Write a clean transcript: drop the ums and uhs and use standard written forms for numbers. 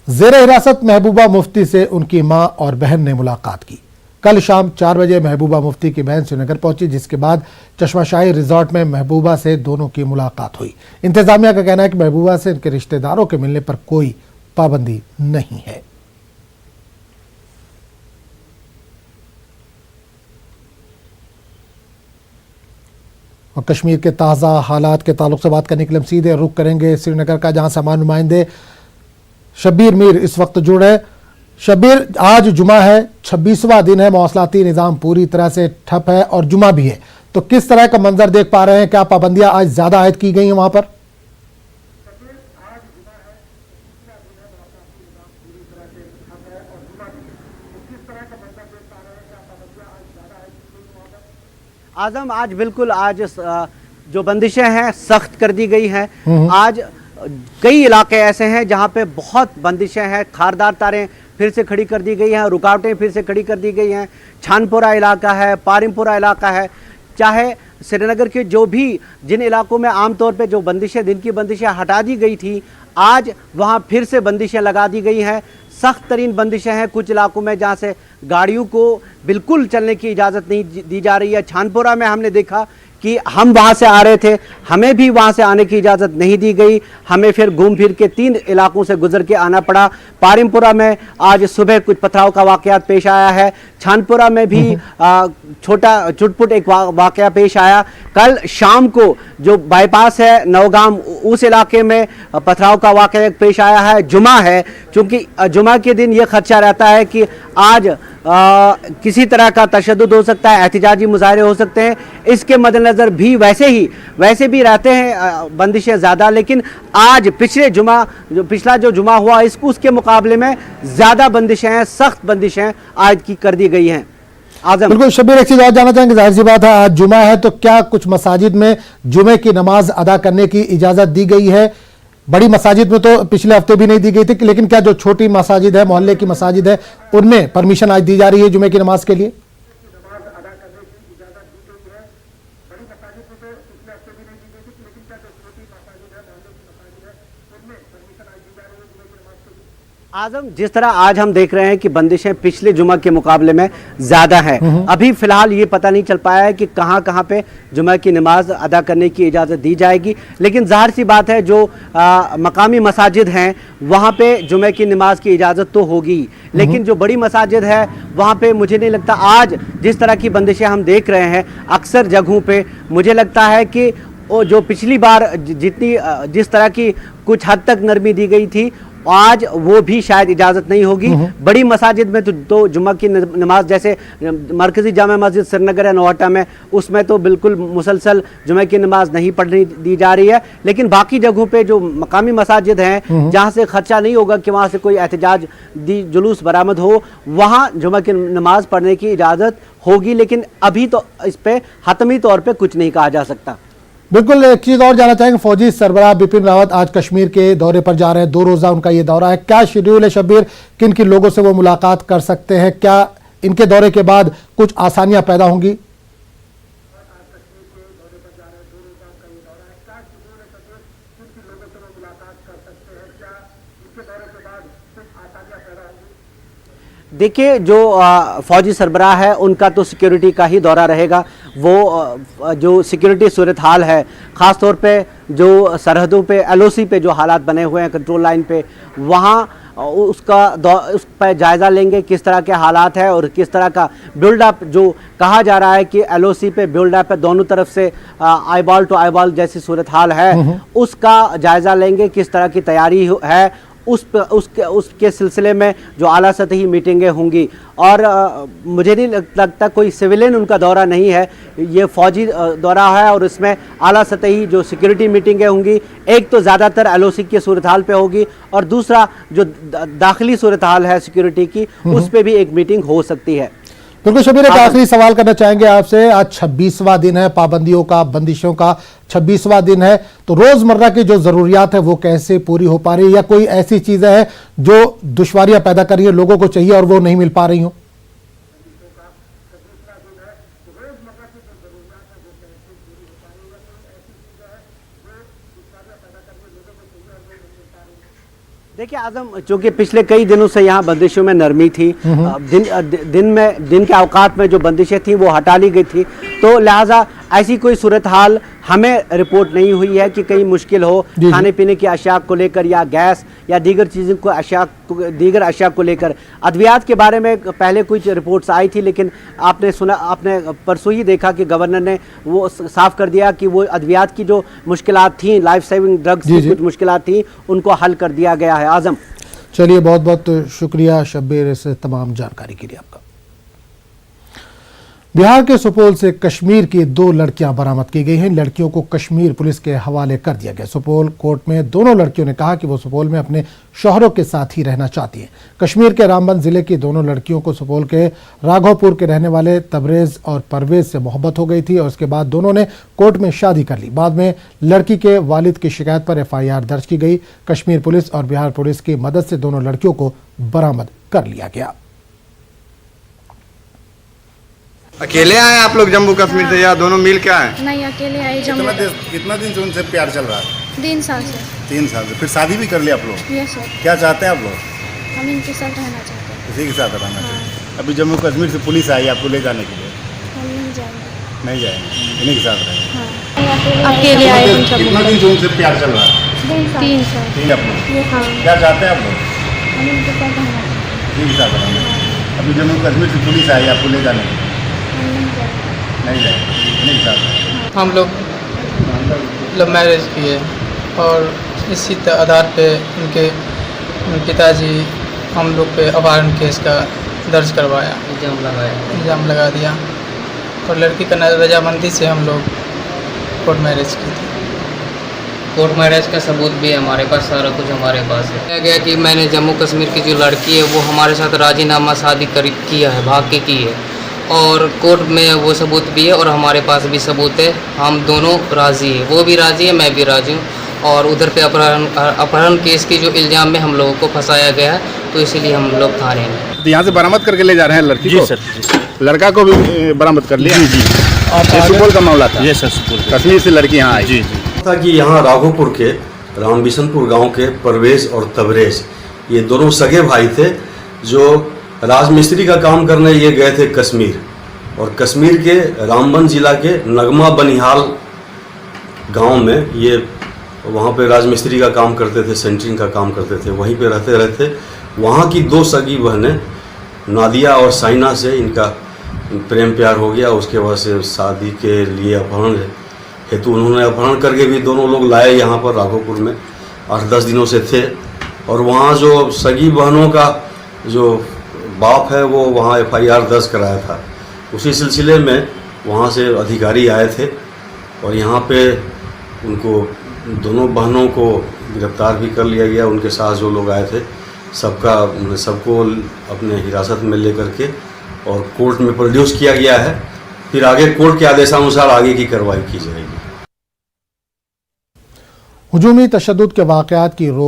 जेर हिरासत महबूबा मुफ्ती से उनकी मां और बहन ने मुलाकात की। कल शाम 4 बजे महबूबा मुफ्ती की बहन श्रीनगर पहुंची, जिसके बाद चश्माशाही रिजॉर्ट में महबूबा से दोनों की मुलाकात हुई। इंतजामिया का कहना है कि महबूबा से इनके रिश्तेदारों के मिलने पर कोई पाबंदी नहीं है। और कश्मीर के ताज़ा हालात के ताल्लुक से बात करने के लिए हम सीधे रुख करेंगे श्रीनगर का, जहां सामान्य नुमाइंदे शब्बीर मीर इस वक्त जुड़े। शब्बीर, आज जुमा है, 26वां दिन है, मौसलाती निज़ाम पूरी तरह से ठप है और जुमा भी है, तो किस तरह का मंजर देख पा रहे हैं? क्या पाबंदियां आज ज्यादा आयद की गई हैं वहां पर? आजम, आज बिल्कुल आज जो बंदिशें हैं सख्त कर दी गई हैं। आज कई इलाके ऐसे हैं जहां पे बहुत बंदिशें हैं। खारदार तारें फिर से खड़ी कर दी गई हैं, रुकावटें फिर से खड़ी कर दी गई हैं। छानपुरा इलाका है, पारिमपुरा इलाका है, चाहे श्रीनगर के जो भी जिन इलाकों में आमतौर पे जो बंदिशें, दिन की बंदिशें हटा दी गई थी, आज वहां फिर से बंदिशें लगा दी गई हैं। सख्त तरीन बंदिशें हैं कुछ इलाकों में जहां से गाड़ियों को बिल्कुल चलने की इजाज़त नहीं दी जा रही है। छानपुरा में हमने देखा कि हम वहां से आ रहे थे, हमें भी वहां से आने की इजाज़त नहीं दी गई, हमें फिर घूम फिर के 3 इलाकों से गुजर के आना पड़ा। पारिमपुरा में आज सुबह कुछ पथराव का वाकयात पेश आया है। छानपुरा में भी छोटा चुटपुट एक वाकया पेश आया। कल शाम को जो बाईपास है नौगाम, उस इलाके में पथराव का वाकया पेश आया है। जुमा है, क्योंकि जुमा के दिन ये खदशा रहता है कि आज किसी तरह का तशद्दुद हो सकता है, एहतिजाजी मुजाहरे हो सकते हैं। इसके मद्देनज़र भी वैसे भी रहते हैं बंदिशें ज़्यादा, लेकिन आज पिछला जो जुमा हुआ उसके मुकाबले में ज़्यादा बंदिशें हैं, सख्त बंदिशें आज की कर दी गई हैं। आजम, बिल्कुल शब्बीर, एक चीज और जानना चाहेंगे, जाहिर सी बात है आज जुमा है, तो क्या कुछ मसाजिद में जुमे की नमाज अदा करने की इजाजत दी गई है? बड़ी मसाजिद में तो पिछले हफ्ते भी नहीं दी गई थी, लेकिन क्या जो छोटी मसाजिद है, मोहल्ले की मसाजिद है, उनमें परमिशन आज दी जा रही है जुमे की नमाज के लिए? आजम, जिस तरह आज हम देख रहे हैं कि बंदिशें पिछले जुमा के मुकाबले में ज़्यादा हैं। अभी फ़िलहाल ये पता नहीं चल पाया है कि कहाँ पे जुमा की नमाज अदा करने की इजाज़त दी जाएगी, लेकिन ज़ाहिर सी बात है जो मकामी मसाजिद हैं वहाँ पे जुमे की नमाज की इजाज़त तो होगी, लेकिन जो बड़ी मसाजिद है वहाँ पे मुझे नहीं लगता, आज जिस तरह की बंदिशें हम देख रहे हैं अक्सर जगहों पे, मुझे लगता है कि जो पिछली बार जिस तरह की कुछ हद तक नरमी दी गई थी, आज वो भी शायद इजाज़त नहीं होगी। बड़ी मसाजिद में तो जुम्मा की नमाज, जैसे मरकज़ी जामा मस्जिद श्रीनगर है नोहटा में, उसमें तो बिल्कुल मुसलसल जुम्मे की नमाज नहीं पढ़नी दी जा रही है, लेकिन बाकी जगहों पे जो मकामी मसाजिद हैं जहां से खदशा नहीं होगा कि वहां से कोई एहतजाज जुलूस बरामद हो, वहां जुम्मे की नमाज पढ़ने की इजाज़त होगी, लेकिन अभी तो इस पर हतमी तौर पर कुछ नहीं कहा जा सकता। बिल्कुल, एक चीज और जानना चाहेंगे, फौजी सरबराह बिपिन रावत आज कश्मीर के दौरे पर जा रहे हैं, 2 रोजा उनका ये दौरा है, क्या शेड्यूल है शब्बीर? किन किन लोगों से वो मुलाकात कर सकते हैं? क्या इनके दौरे के बाद कुछ आसानियां पैदा होंगी? देखिए, जो फौजी सरबराह है उनका तो सिक्योरिटी का ही दौरा रहेगा। वो जो सिक्योरिटी सूरत हाल है, ख़ास तौर पे जो सरहदों पे LOC पे जो हालात बने हुए हैं कंट्रोल लाइन पे, वहाँ उस पर जायज़ा लेंगे किस तरह के हालात है और किस तरह का बिल्डअप, जो कहा जा रहा है कि LOC पे बिल्डअप है, दोनों तरफ से eyeball to eyeball जैसी सूरत हाल है, उसका जायज़ा लेंगे, किस तरह की तैयारी है, उसके सिलसिले में जो आला सतही मीटिंगें होंगी। और मुझे नहीं लगता कोई सिविलियन उनका दौरा नहीं है, ये फ़ौजी दौरा है और इसमें आला सतही जो सिक्योरिटी मीटिंगें होंगी, एक तो ज़्यादातर LOC की सूरत हाल पे होगी और दूसरा जो दाखिली सूरत हाल है सिक्योरिटी की, उस पर भी एक मीटिंग हो सकती है। बिल्कुल शब्बीर, एक आखिरी सवाल करना चाहेंगे आपसे, आज 26वां दिन है पाबंदियों का, बंदिशों का 26वां दिन है, तो रोजमर्रा की जो जरूरियात है वो कैसे पूरी हो पा रही है, या कोई ऐसी चीजें हैं जो दुश्वारियां पैदा कर रही है, लोगों को चाहिए और वो नहीं मिल पा रही हो? देखिए आजम, चूंकि पिछले कई दिनों से यहाँ बंदिशों में नरमी थी, दिन के औकात में जो बंदिशें थी वो हटा ली गई थी, तो लिहाजा ऐसी कोई सूरत हाल हमें रिपोर्ट नहीं हुई है कि कहीं मुश्किल हो खाने पीने की अशिया को लेकर या गैस या दीगर चीज़ों को दीगर अशिया को लेकर। अद्वियात के बारे में पहले कुछ रिपोर्ट्स आई थी, लेकिन आपने परसों ही देखा कि गवर्नर ने वो साफ कर दिया कि वो अद्वियात की जो मुश्किलात थी, लाइफ सेविंग ड्रग्स की कुछ मुश्किलात थी, उनको हल कर दिया गया है। आजम, चलिए, बहुत बहुत शुक्रिया शब्बीर इस तमाम जानकारी के लिए आपका। बिहार के सुपौल से कश्मीर की 2 लड़कियां बरामद की गई हैं। लड़कियों को कश्मीर पुलिस के हवाले कर दिया गया। सुपौल कोर्ट में दोनों लड़कियों ने कहा कि वो सुपौल में अपने शौहरों के साथ ही रहना चाहती हैं। कश्मीर के रामबन जिले की दोनों लड़कियों को सुपौल के राघोपुर के रहने वाले तबरेज और परवेज से मोहब्बत हो गई थी और उसके बाद दोनों ने कोर्ट में शादी कर ली। बाद में लड़की के वालिद की शिकायत पर FIR दर्ज की गई। कश्मीर पुलिस और बिहार पुलिस की मदद से दोनों लड़कियों को बरामद कर लिया गया। अकेले आए आप लोग जम्मू कश्मीर से या दोनों मिल के आए? नहीं, अकेले आए जम्मू। कितना दिन से उनसे प्यार चल रहा है? 3 साल से। 3 साल से। फिर शादी भी कर लिया आप लोग? Yes sir. क्या चाहते हैं आप लोग? हम इनके साथ रहना चाहते हैं। इसी के साथ रहना चाहिए। अभी जम्मू कश्मीर से पुलिस आई आपको ले जाने के लिए? हम नहीं जाएंगे। नहीं जाएंगे, इन्हीं के साथ रहेंगे। हाँ, अकेले आए हम सब। कितना दिन से उनसे प्यार चल रहा है? 3 साल। ठीक है आप लोग। हाँ, क्या चाहते हैं आप लोग? हम इनके साथ रहना चाहते हैं। इसी के साथ रहना। अभी जम्मू कश्मीर से पुलिस आई आपको ले जाने के लिए? हम नहीं जाएंगे। नहीं जाएंगे, इन्हीं के साथ। हम लोग लव मैरिज किए और इसी आधार पे उनके पिताजी हम लोग पे अपहरण केस का दर्ज करवाया, इल्ज़ाम लगा दिया और लड़की का रजामंदी से हम लोग कोर्ट मैरिज की थी। कोर्ट मैरिज का सबूत भी है हमारे पास, सारा कुछ हमारे पास है। कहा गया कि मैंने जम्मू कश्मीर की जो लड़की है वो हमारे साथ राजीनामा शादी किया है, भाग के की है और कोर्ट में वो सबूत भी है और हमारे पास भी सबूत है। हम दोनों राज़ी है, वो भी राज़ी है, मैं भी राज़ी हूँ। और उधर पे अपहरण केस की जो इल्ज़ाम में हम लोगों को फंसाया गया है, तो इसीलिए हम लोग थाने में। तो यहाँ से बरामद करके ले जा रहे हैं लड़की को? सर। लड़का को भी बरामद कर लिया? जी। ये सुपौल का मामला था? ये सर, सुपौल कश्मीर से लड़की यहाँ आई? जी। था कि यहाँ राघोपुर के रामबिशनपुर गांव के परवेज और तबरेज, ये दोनों सगे भाई थे जो राजमिस्त्री का काम करने ये गए थे कश्मीर। और कश्मीर के रामबन जिला के नगमा बनिहाल गांव में ये वहाँ पे राजमिस्त्री का काम करते थे, सेंटरिंग का काम करते थे, वहीं पे रहते। वहाँ की 2 सगी बहनें नादिया और साइना से इनका प्रेम प्यार हो गया। उसके बाद से शादी के लिए अपहरण हेतु उन्होंने अपहरण करके भी दोनों लोग लाए यहाँ पर राघोपुर में। 8-10 दिनों से थे और वहाँ जो सगी बहनों का जो बाप है वो वहाँ FIR दर्ज कराया था। उसी सिलसिले में वहाँ से अधिकारी आए थे और यहाँ पे उनको दोनों बहनों को गिरफ्तार भी कर लिया गया। उनके साथ जो लोग आए थे सबको अपने हिरासत में लेकर के और कोर्ट में प्रोड्यूस किया गया है। फिर आगे कोर्ट के आदेशानुसार आगे की कार्रवाई की जाएगी। हुजूमी तशद्दुद के वाक़यात की रोक